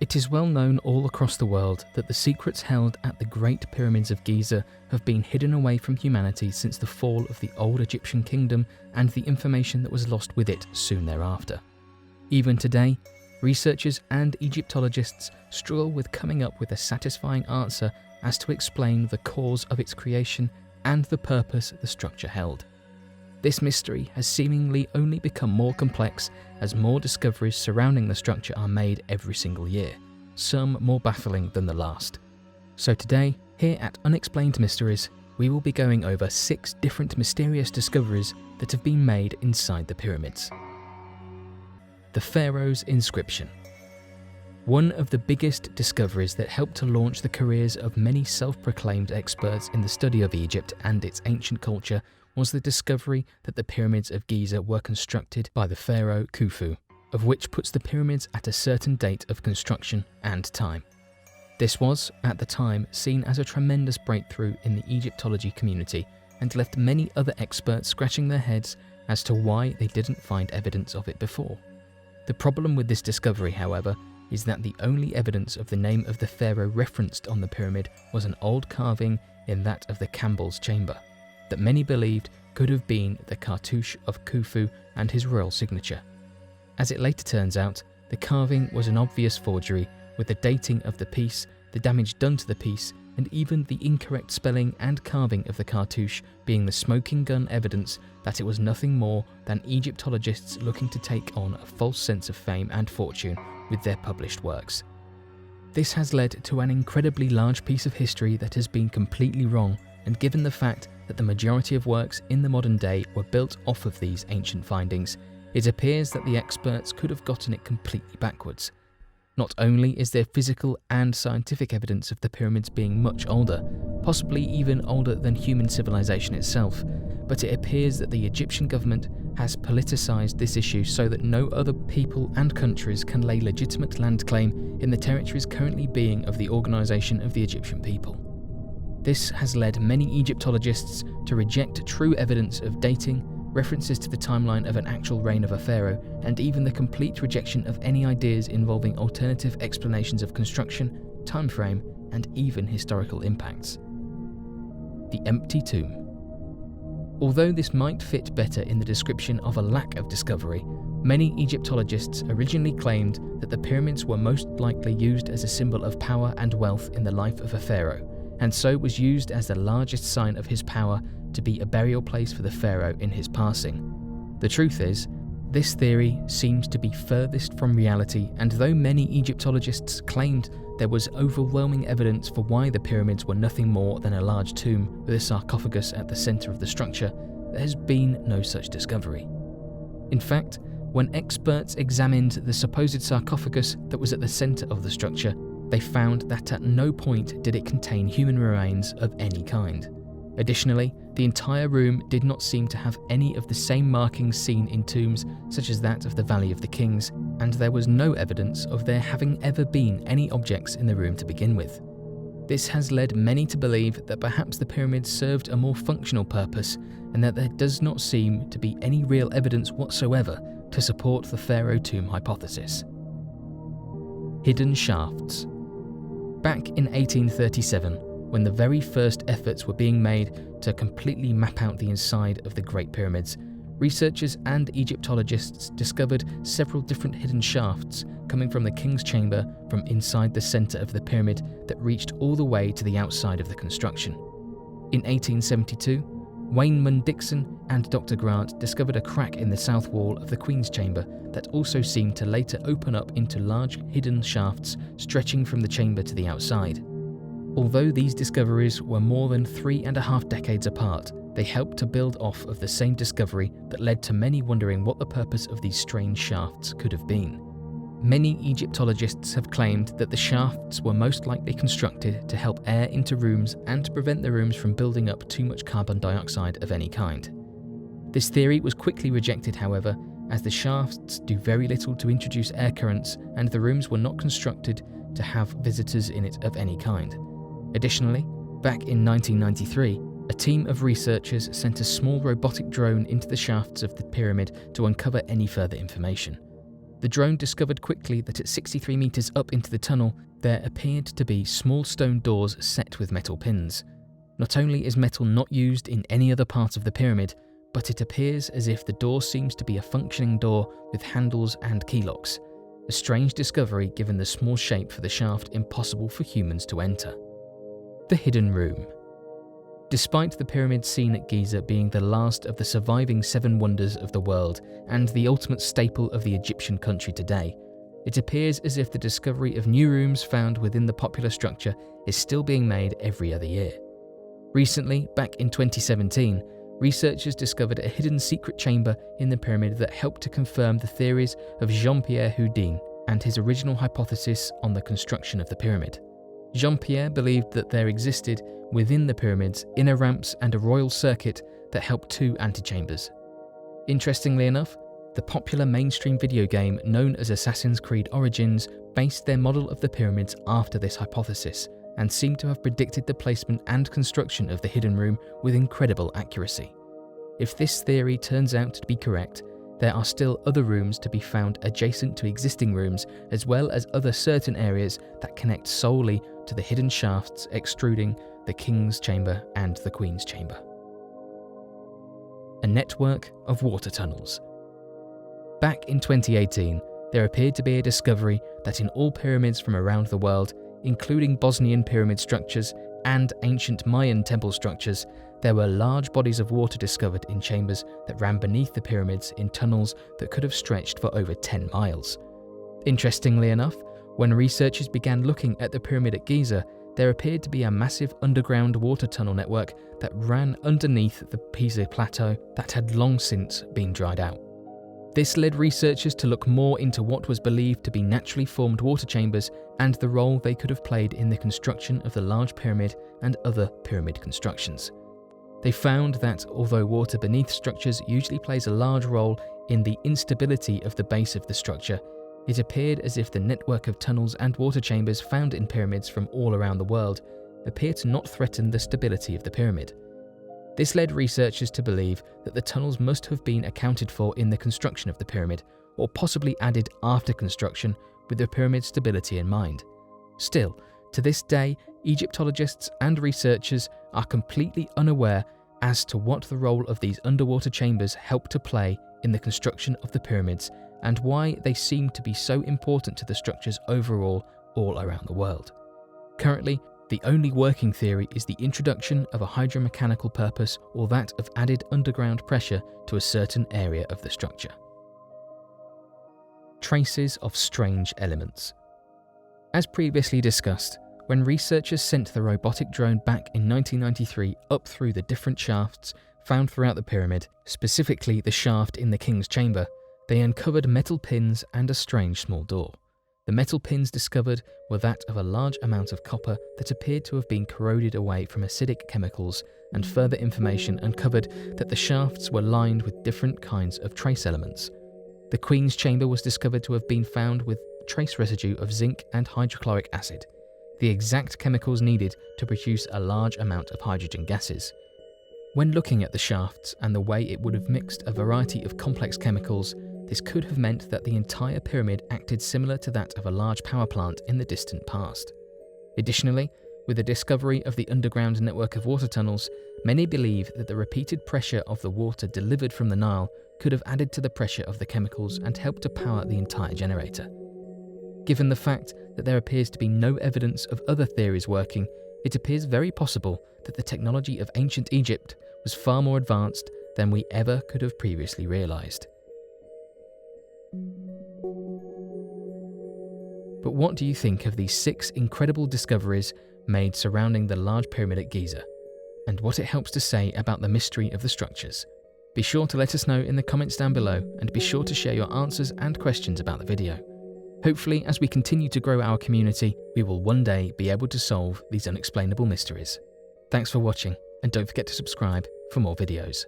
It is well known all across the world that the secrets held at the Great Pyramids of Giza have been hidden away from humanity since the fall of the old Egyptian kingdom and the information that was lost with it soon thereafter. Even today, researchers and Egyptologists struggle with coming up with a satisfying answer as to explain the cause of its creation and the purpose the structure held. This mystery has seemingly only become more complex as more discoveries surrounding the structure are made every single year, some more baffling than the last. So today, here at Unexplained Mysteries, we will be going over 6 different mysterious discoveries that have been made inside the pyramids. The Pharaoh's Inscription. One of the biggest discoveries that helped to launch the careers of many self-proclaimed experts in the study of Egypt and its ancient culture was the discovery that the pyramids of Giza were constructed by the pharaoh Khufu, of which puts the pyramids at a certain date of construction and time. This was, at the time, seen as a tremendous breakthrough in the Egyptology community and left many other experts scratching their heads as to why they didn't find evidence of it before. The problem with this discovery, however, is that the only evidence of the name of the pharaoh referenced on the pyramid was an old carving in that of the Campbell's chamber, that many believed could have been the cartouche of Khufu and his royal signature. As it later turns out, the carving was an obvious forgery, with the dating of the piece, the damage done to the piece, and even the incorrect spelling and carving of the cartouche being the smoking gun evidence that it was nothing more than Egyptologists looking to take on a false sense of fame and fortune with their published works. This has led to an incredibly large piece of history that has been completely wrong, and given the fact that the majority of works in the modern day were built off of these ancient findings, it appears that the experts could have gotten it completely backwards. Not only is there physical and scientific evidence of the pyramids being much older, possibly even older than human civilization itself, but it appears that the Egyptian government has politicized this issue so that no other people and countries can lay legitimate land claim in the territories currently being of the organization of the Egyptian people. This has led many Egyptologists to reject true evidence of dating, references to the timeline of an actual reign of a pharaoh, and even the complete rejection of any ideas involving alternative explanations of construction, time frame, and even historical impacts. The empty tomb. Although this might fit better in the description of a lack of discovery, many Egyptologists originally claimed that the pyramids were most likely used as a symbol of power and wealth in the life of a pharaoh, and so was used as the largest sign of his power to be a burial place for the pharaoh in his passing. The truth is, this theory seems to be furthest from reality, and though many Egyptologists claimed there was overwhelming evidence for why the pyramids were nothing more than a large tomb with a sarcophagus at the center of the structure, there has been no such discovery. In fact, when experts examined the supposed sarcophagus that was at the center of the structure, they found that at no point did it contain human remains of any kind. Additionally, the entire room did not seem to have any of the same markings seen in tombs such as that of the Valley of the Kings, and there was no evidence of there having ever been any objects in the room to begin with. This has led many to believe that perhaps the pyramids served a more functional purpose, and that there does not seem to be any real evidence whatsoever to support the pharaoh tomb hypothesis. Hidden shafts. Back in 1837, when the very first efforts were being made to completely map out the inside of the Great Pyramids, researchers and Egyptologists discovered several different hidden shafts coming from the king's chamber from inside the center of the pyramid that reached all the way to the outside of the construction. In 1872, Wayneman Dixon and Dr. Grant discovered a crack in the south wall of the Queen's chamber that also seemed to later open up into large hidden shafts stretching from the chamber to the outside. Although these discoveries were more than 3.5 decades apart, they helped to build off of the same discovery that led to many wondering what the purpose of these strange shafts could have been. Many Egyptologists have claimed that the shafts were most likely constructed to help air into rooms and to prevent the rooms from building up too much carbon dioxide of any kind. This theory was quickly rejected, however, as the shafts do very little to introduce air currents and the rooms were not constructed to have visitors in it of any kind. Additionally, back in 1993, a team of researchers sent a small robotic drone into the shafts of the pyramid to uncover any further information. The drone discovered quickly that at 63 meters up into the tunnel, there appeared to be small stone doors set with metal pins. Not only is metal not used in any other part of the pyramid, but it appears as if the door seems to be a functioning door with handles and key locks. A strange discovery given the small shape for the shaft impossible for humans to enter. The hidden room. Despite the pyramid seen at Giza being the last of the surviving 7 wonders of the world and the ultimate staple of the Egyptian country today, it appears as if the discovery of new rooms found within the popular structure is still being made every other year. Recently, back in 2017, researchers discovered a hidden secret chamber in the pyramid that helped to confirm the theories of Jean-Pierre Houdin and his original hypothesis on the construction of the pyramid. Jean-Pierre believed that there existed, within the pyramids, inner ramps and a royal circuit that helped 2 antechambers. Interestingly enough, the popular mainstream video game known as Assassin's Creed Origins based their model of the pyramids after this hypothesis, and seem to have predicted the placement and construction of the hidden room with incredible accuracy. If this theory turns out to be correct, there are still other rooms to be found adjacent to existing rooms, as well as other certain areas that connect solely to the hidden shafts extruding the King's Chamber and the Queen's Chamber. A network of water tunnels. Back in 2018, there appeared to be a discovery that in all pyramids from around the world, including Bosnian pyramid structures and ancient Mayan temple structures, there were large bodies of water discovered in chambers that ran beneath the pyramids in tunnels that could have stretched for over 10 miles. Interestingly enough, when researchers began looking at the pyramid at Giza, there appeared to be a massive underground water tunnel network that ran underneath the Pisa Plateau that had long since been dried out. This led researchers to look more into what was believed to be naturally formed water chambers and the role they could have played in the construction of the large pyramid and other pyramid constructions. They found that although water beneath structures usually plays a large role in the instability of the base of the structure, it appeared as if the network of tunnels and water chambers found in pyramids from all around the world appear to not threaten the stability of the pyramid. This led researchers to believe that the tunnels must have been accounted for in the construction of the pyramid, or possibly added after construction with the pyramid's stability in mind. Still, to this day, Egyptologists and researchers are completely unaware as to what the role of these underwater chambers helped to play in the construction of the pyramids and why they seem to be so important to the structures overall all around the world. Currently, the only working theory is the introduction of a hydromechanical purpose or that of added underground pressure to a certain area of the structure. Traces of strange elements. As previously discussed, when researchers sent the robotic drone back in 1993 up through the different shafts found throughout the pyramid, specifically the shaft in the King's Chamber, they uncovered metal pins and a strange small door. The metal pins discovered were that of a large amount of copper that appeared to have been corroded away from acidic chemicals, and further information uncovered that the shafts were lined with different kinds of trace elements. The Queen's Chamber was discovered to have been found with trace residue of zinc and hydrochloric acid, the exact chemicals needed to produce a large amount of hydrogen gases. When looking at the shafts and the way it would have mixed a variety of complex chemicals, this could have meant that the entire pyramid acted similar to that of a large power plant in the distant past. Additionally, with the discovery of the underground network of water tunnels, many believe that the repeated pressure of the water delivered from the Nile could have added to the pressure of the chemicals and helped to power the entire generator. Given the fact that there appears to be no evidence of other theories working, it appears very possible that the technology of ancient Egypt was far more advanced than we ever could have previously realized. But what do you think of these 6 incredible discoveries made surrounding the large pyramid at Giza, and what it helps to say about the mystery of the structures? Be sure to let us know in the comments down below, and be sure to share your answers and questions about the video. Hopefully, as we continue to grow our community, we will one day be able to solve these unexplainable mysteries. Thanks for watching, and don't forget to subscribe for more videos.